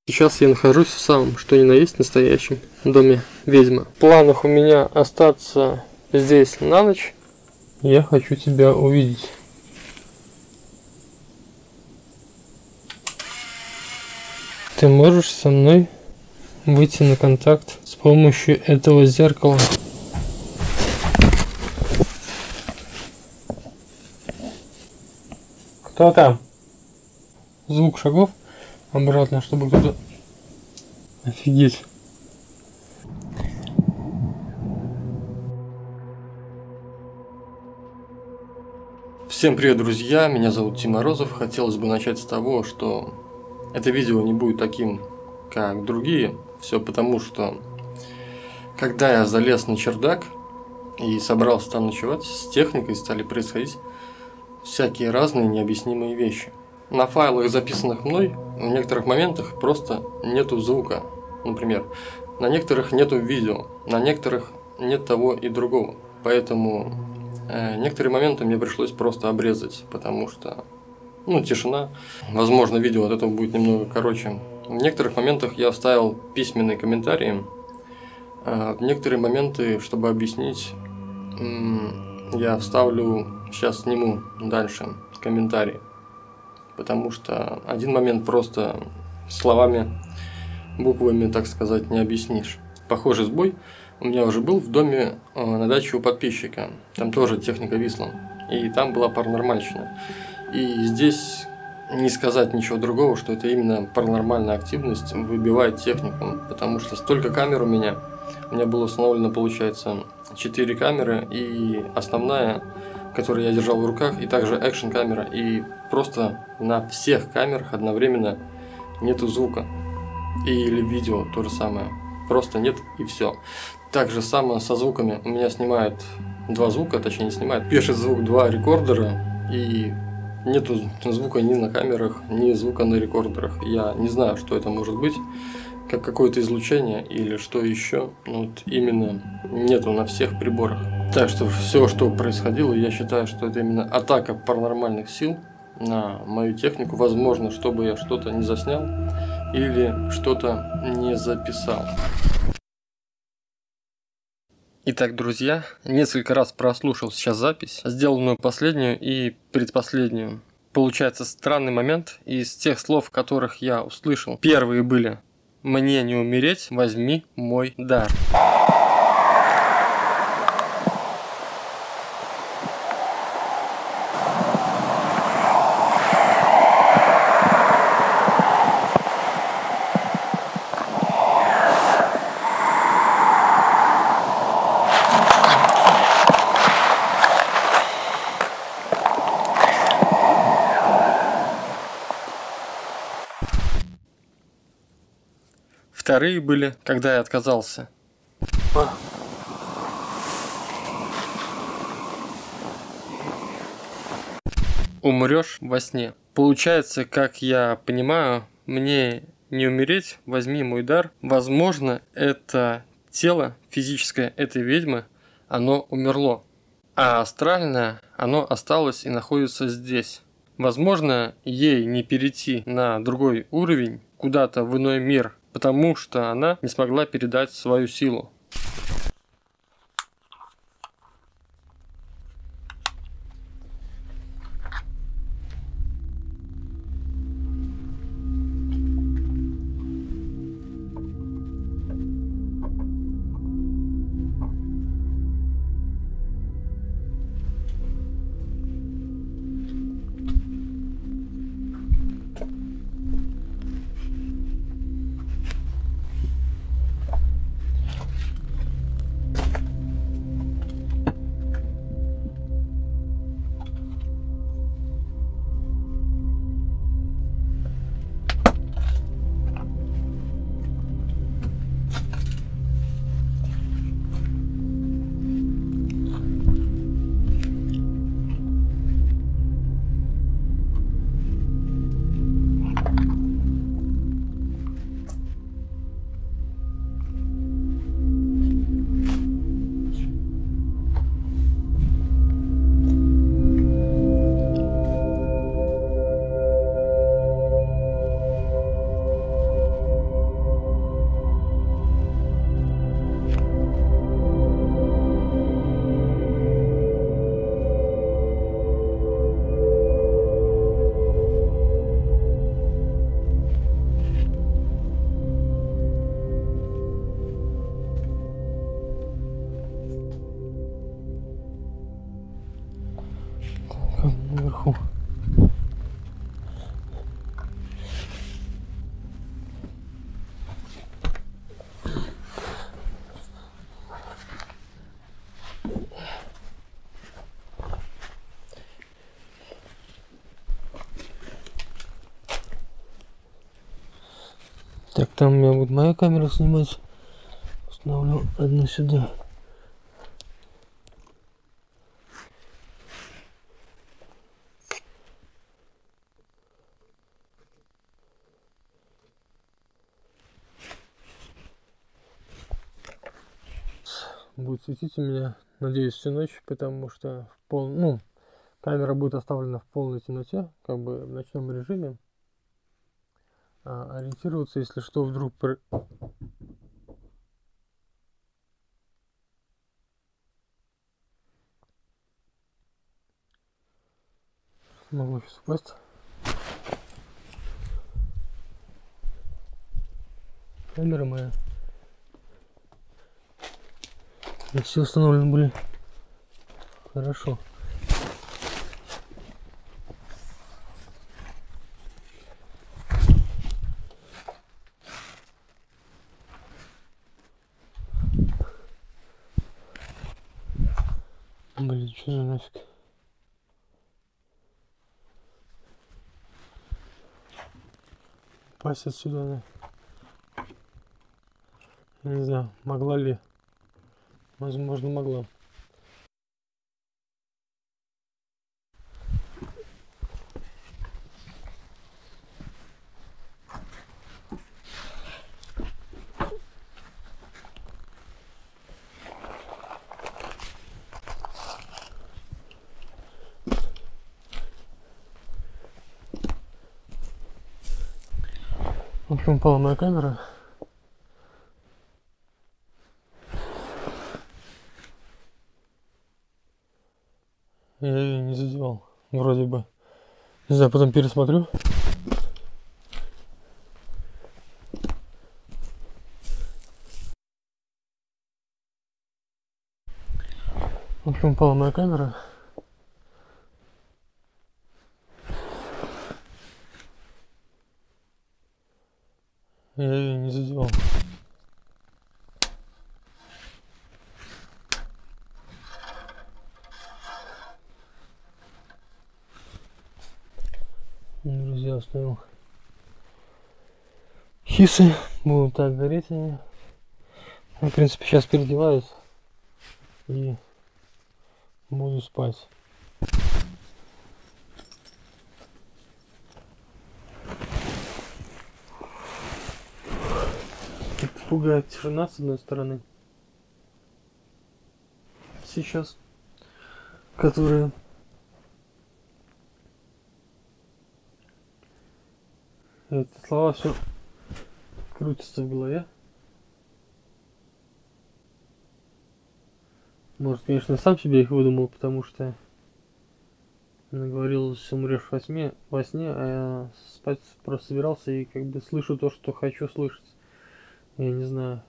Сейчас я нахожусь в самом, что ни на есть, настоящем доме ведьмы. В планах у меня остаться здесь на ночь. Я хочу тебя увидеть. Ты можешь со мной выйти на контакт с помощью этого зеркала? Кто там? Звук шагов обратно, чтобы кто-то... Офигеть. Всем привет, друзья, меня зовут Тим Морозов. Хотелось бы начать с того, что это видео не будет таким, как другие. Все потому, что когда я залез на чердак и собрался там ночевать, с техникой стали происходить всякие разные необъяснимые вещи. На файлах, записанных мной, в некоторых моментах просто нету звука. Например, на некоторых нету видео, на некоторых нет того и другого. Поэтому некоторые моменты мне пришлось просто обрезать, потому что, тишина. Возможно, видео от этого будет немного короче. В некоторых моментах я вставил письменные комментарии. В некоторые моменты, чтобы объяснить, я вставлю, сейчас сниму дальше комментарии. Потому что один момент просто словами, буквами, так сказать, не объяснишь. Похожий сбой у меня уже был в доме на даче у подписчика. Там тоже техника висла. И там была паранормальщина. И здесь не сказать ничего другого, что это именно паранормальная активность выбивает технику. Потому что столько камер у меня было установлено, получается, 4 камеры. И основная, которую я держал в руках, и также экшн камера. И просто на всех камерах одновременно нету звука. Или видео то же самое. Просто нет и все. Так же самое со звуками. У меня снимает два звука, точнее не снимает. Пишет звук два рекордера. И нету звука ни на камерах, ни звука на рекордерах. Я не знаю, что это может быть. Как какое-то излучение или что еще. Вот именно нету на всех приборах. Так что все, что происходило, я считаю, что это именно атака паранормальных сил на мою технику. Возможно, чтобы я что-то не заснял или что-то не записал. Итак, друзья, несколько раз прослушал сейчас запись, сделанную последнюю и предпоследнюю. Получается странный момент из тех слов, которых я услышал. Первые были: «Мне не умереть, возьми мой дар». Вторые были, когда я отказался. Умрешь во сне. Получается, как я понимаю, мне не умереть, возьми мой дар. Возможно, это тело физическое этой ведьмы, оно умерло. А астральное, оно осталось и находится здесь. Возможно, ей не перейти на другой уровень, куда-то в иной мир, потому что она не смогла передать свою силу. Так, там у меня будет моя камера снимать. Установлю одну сюда. Будет светить у меня, надеюсь, всю ночь, потому что камера будет оставлена в полной темноте, как бы в ночном режиме. Ориентироваться, если что, вдруг могу сейчас упасть. Камера моя. И все установлены были хорошо. Блин, что за нафиг? Пасть отсюда она. Я не знаю, могла ли. Возможно, могла. В общем, упала моя камера. Я ее не задевал. Вроде бы. Не знаю, потом пересмотрю. В общем, упала моя камера. Я ее не задевал. Друзья, оставил хисы. Будут так гореть они. Я, в принципе, сейчас переодеваюсь и буду спать. Пугает тишина с одной стороны. Сейчас, которые эти слова все крутятся в голове. Может, конечно, сам себе их выдумал, потому что наговорил, что умрешь во сне, а я спать просто собирался и как бы слышу то, что хочу слышать. Я не знаю.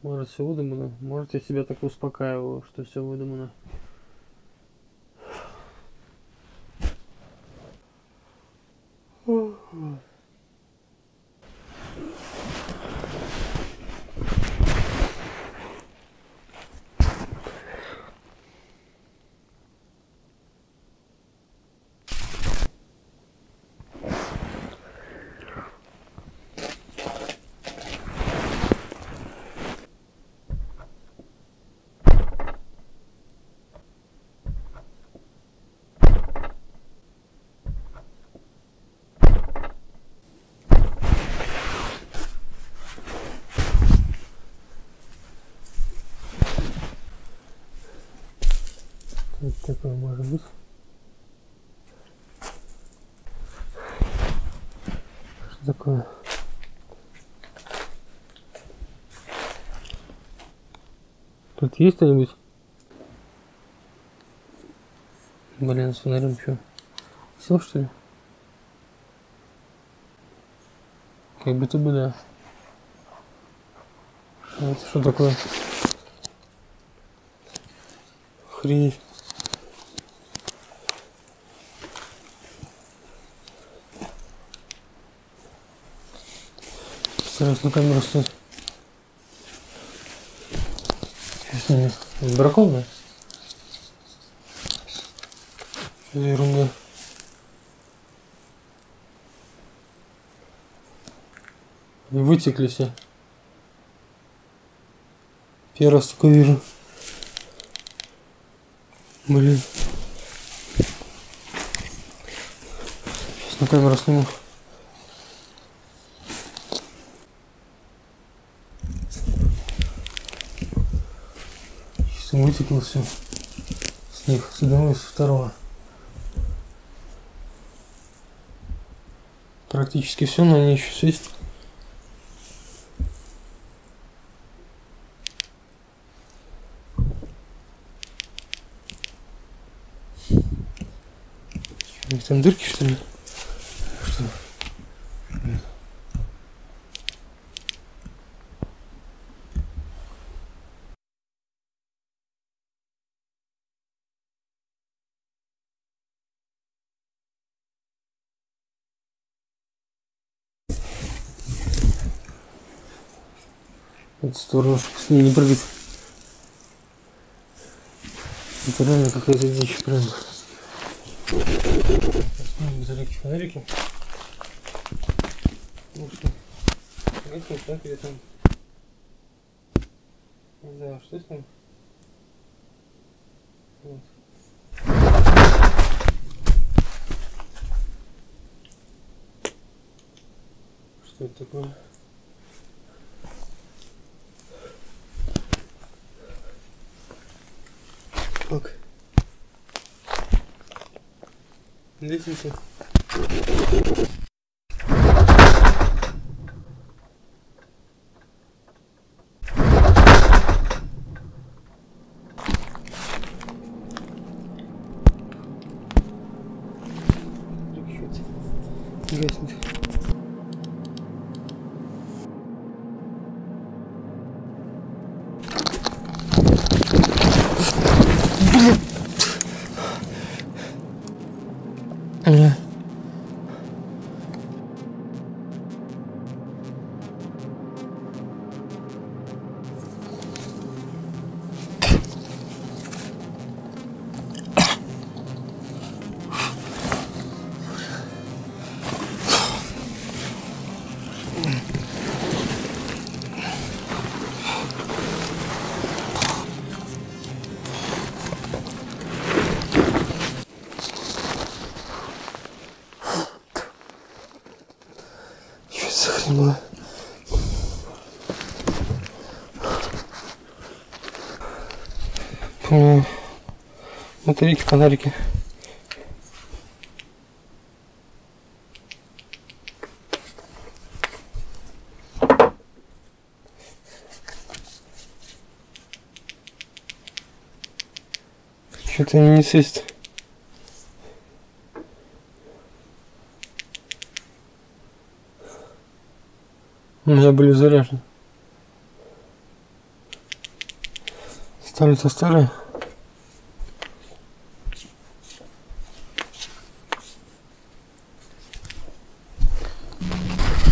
Может, все выдумано. Может, я себя так успокаиваю, что все выдумано. Что такое может быть? Что такое? Тут есть кто-нибудь? Блин, с фонарем что? Сел, что ли? Как будто бы да. Это что такое? Охренеть. Стараюсь на камеру снять. Что с ними? Бракованная? Что за ерунда? И вытекли все. Первый раз такое вижу. Блин. Сейчас на камеру сниму. Сейчас вытекло все с них, с одного и со второго. Практически все, но они еще есть. Там дырки, что ли? Что? Нет. Эту сторону с ней не прыгать. Это реально какая-то дичь прям. Батарейки, фонарики. Ну что, давайте так или там. Не знаю, что с ним. Вот. Что это такое? Так. Лестница. Гаснет. Было. Батарейки, фонарики. Что-то не сесть. У меня были заряжены. Старые-то старые.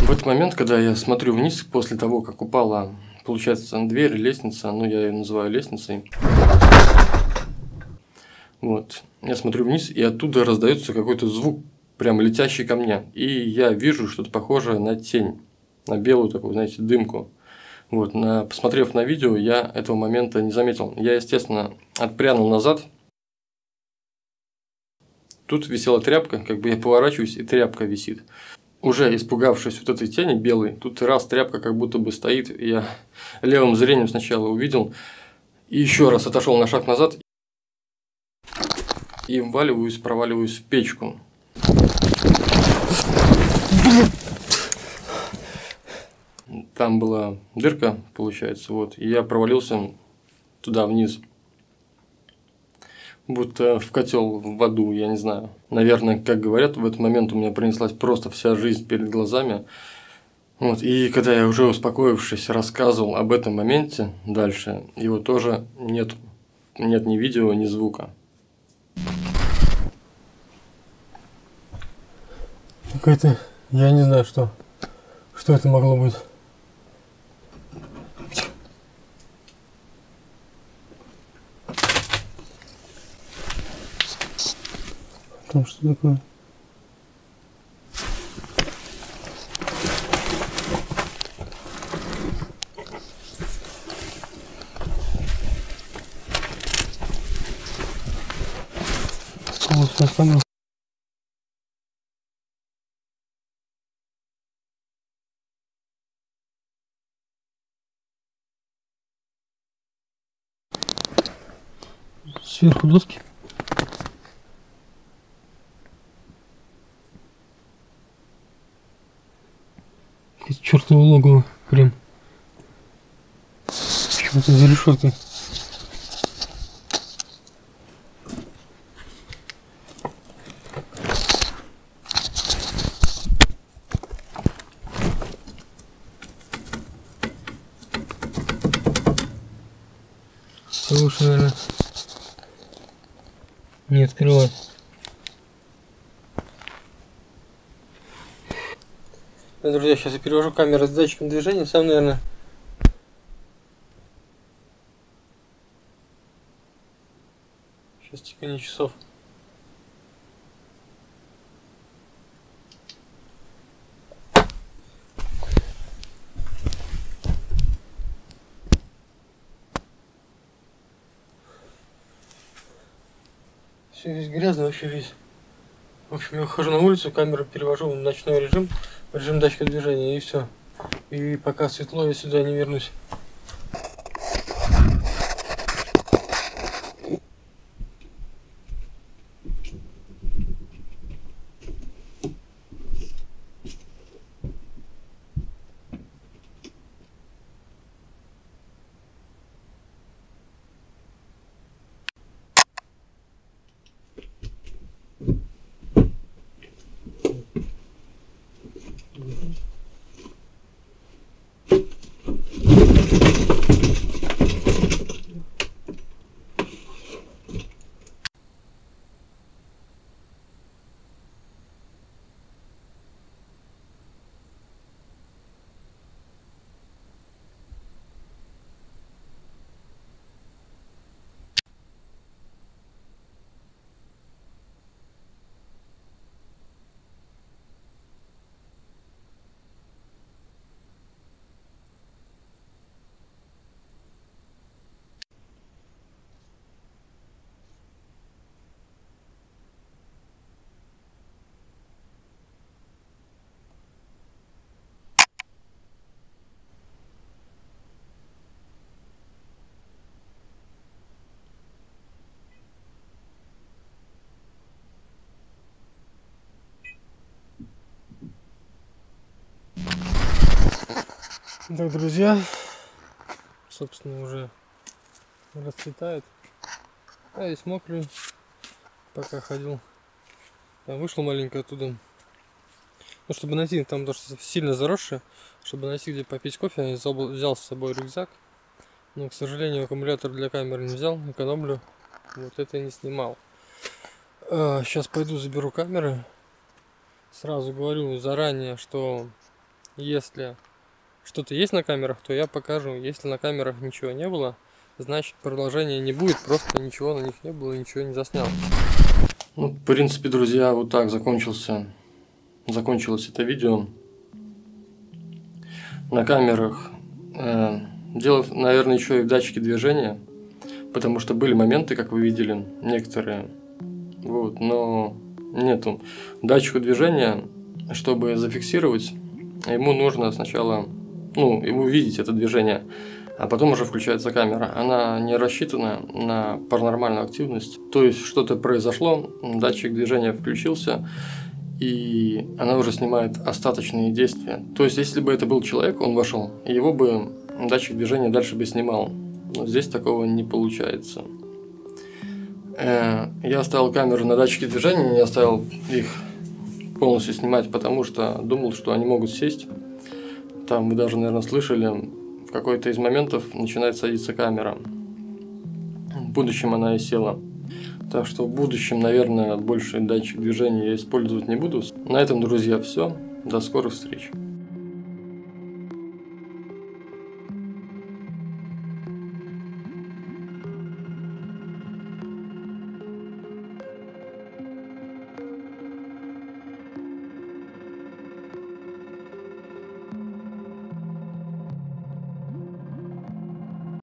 В этот момент, когда я смотрю вниз, после того, как упала, получается, дверь, лестница, ну, я ее называю лестницей. Вот. Я смотрю вниз, и оттуда раздается какой-то звук, прям летящий ко мне. И я вижу что-то похожее на тень, на белую такую, знаете, дымку. Вот. Посмотрев на видео, я этого момента не заметил. Я, естественно, отпрянул назад. Тут висела тряпка, как бы я поворачиваюсь, и тряпка висит. Уже испугавшись вот этой тени белой, тут раз тряпка как будто бы стоит, и я левым зрением сначала увидел, и еще раз отошел на шаг назад, и проваливаюсь в печку. Там была дырка, получается, вот, и я провалился туда вниз. Будто в котел в аду, я не знаю. Наверное, как говорят, в этот момент у меня пронеслась просто вся жизнь перед глазами. Вот, и когда я уже успокоившись рассказывал об этом моменте дальше, его тоже нет ни видео, ни звука. Какая-то, я не знаю, что это могло быть. Там что такое? Сейчас понял. Сверху доски. Чертово логово прям. Почему-то за решеткой. Лучше, наверное, не открывать. Друзья, сейчас я перевожу камеру с датчиком движения. Сам, наверное, сейчас тиканье часов. Все весь грязный, вообще весь. В общем, я выхожу на улицу, камеру перевожу в ночной режим, в режим датчика движения, и все. И пока светло, я сюда не вернусь. Так, друзья, собственно, уже расцветает. А весь мокрый, пока ходил. Я вышел маленько оттуда. Ну, чтобы найти, там тоже сильно заросшее, чтобы найти где попить кофе, я взял с собой рюкзак. Но, к сожалению, аккумулятор для камеры не взял, экономлю. Вот это не снимал. Сейчас пойду заберу камеры. Сразу говорю заранее, что если что-то есть на камерах, то я покажу. Если на камерах ничего не было, значит продолжения не будет, просто ничего на них не было, ничего не заснял. Ну, в принципе, друзья, вот так закончилось это видео. На камерах дело, наверное, еще и в датчике движения, потому что были моменты, как вы видели, некоторые, вот, но нету датчика движения. Чтобы зафиксировать, ему нужно сначала, ему видеть это движение, а потом уже включается камера. Она не рассчитана на паранормальную активность. То есть что-то произошло, датчик движения включился, и она уже снимает остаточные действия. То есть если бы это был человек, он вошел, его бы датчик движения дальше бы снимал. Но здесь такого не получается. Я оставил камеру на датчике движения, не оставил их полностью снимать, потому что думал, что они могут сесть. Там вы даже, наверное, слышали, в какой-то из моментов начинает садиться камера. В будущем она и села. Так что в будущем, наверное, больше датчик движения я использовать не буду. На этом, друзья, все. До скорых встреч.